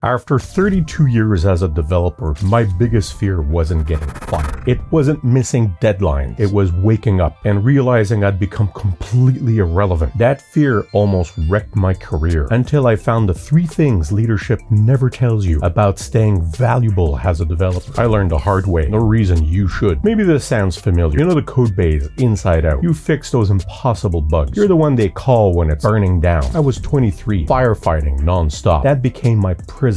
After 32 years as a developer, my biggest fear wasn't getting fired. It wasn't missing deadlines. It was waking up and realizing I'd become completely irrelevant. That fear almost wrecked my career until I found the 3 things leadership never tells you about staying valuable as a developer. I learned the hard way. No reason you should. Maybe this sounds familiar. You know the code base inside out. You fix those impossible bugs. You're the one they call when it's burning down. I was 23, firefighting non-stop. That became my prison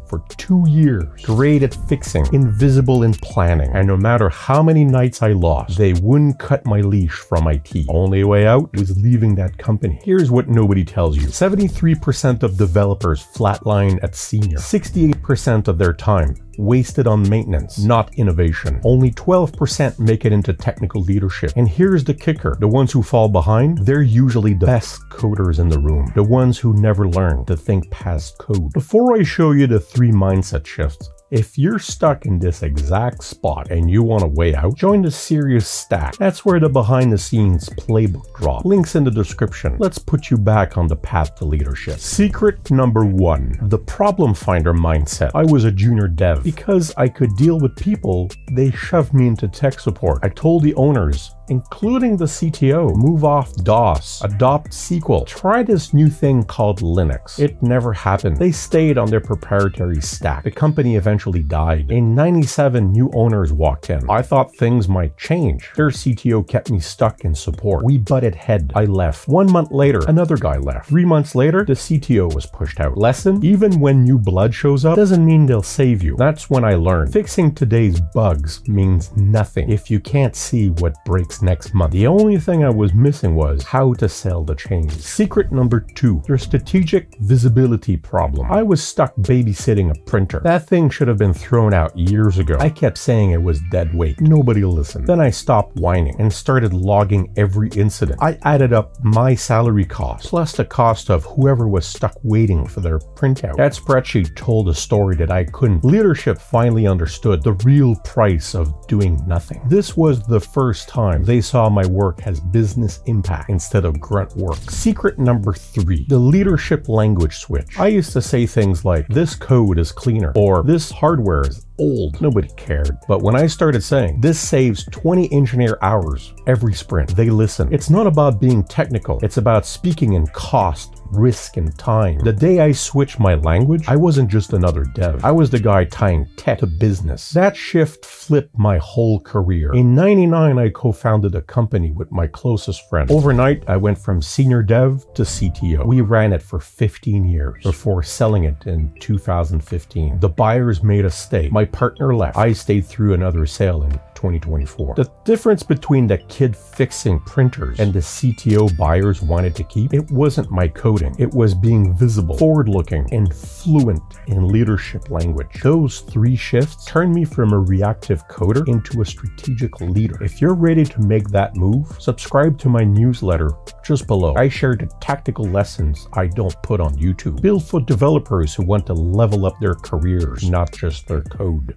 for 2 years. Great at fixing, invisible in planning, and no matter how many nights I lost, they wouldn't cut my leash from IT. Only way out was leaving that company. Here's what nobody tells you. 73% of developers flatline at senior. 68% of their time wasted on maintenance, not innovation. Only 12% make it into technical leadership. And here's the kicker. The ones who fall behind, they're usually the best coders in the room. The ones who never learn to think past code. Before I show you the 3 mindset shifts, if you're stuck in this exact spot and you want a way out, join the Serious Stack. That's where the behind-the-scenes playbook drop. Links in the description. Let's put you back on the path to leadership. Secret number 1, the problem finder mindset. I was a junior dev. Because I could deal with people, they shoved me into tech support. I told the owners, including the CTO, move off DOS, adopt SQL, try this new thing called Linux. It never happened. They stayed on their proprietary stack. The company eventually died. In '97, new owners walked in. I thought things might change. Their CTO kept me stuck in support. We butted head. I left. 1 month later, another guy left. 3 months later, the CTO was pushed out. Lesson: even when new blood shows up, doesn't mean they'll save you. That's when I learned. Fixing today's bugs means nothing if you can't see what breaks next month. The only thing I was missing was how to sell the change. Secret number 2, your strategic visibility problem. I was stuck babysitting a printer. That thing should have been thrown out years ago. I kept saying it was dead weight. Nobody listened. Then I stopped whining and started logging every incident. I added up my salary cost plus the cost of whoever was stuck waiting for their printout. That spreadsheet told a story that I couldn't. Leadership finally understood the real price of doing nothing. This was the first time they saw my work as business impact instead of grunt work. Secret number 3, the leadership language switch. I used to say things like, this code is cleaner, or this hardware is old. Nobody cared. But when I started saying, this saves 20 engineer hours every sprint, they listened. It's not about being technical. It's about speaking in cost, risk, and time. The day I switched my language, I wasn't just another dev. I was the guy tying tech to business. That shift flipped my whole career. In '99, I co-founded a company with my closest friend. Overnight, I went from senior dev to CTO. We ran it for 15 years before selling it in 2015. The buyers made us stay. My partner left. I stayed through another sale in 2024. The difference between the kid fixing printers and the CTO buyers wanted to keep, it wasn't my coding. It was being visible, forward-looking, and fluent in leadership language. Those 3 shifts turned me from a reactive coder into a strategic leader. If you're ready to make that move, subscribe to my newsletter just below. I share the tactical lessons I don't put on YouTube. Built for developers who want to level up their careers, not just their code.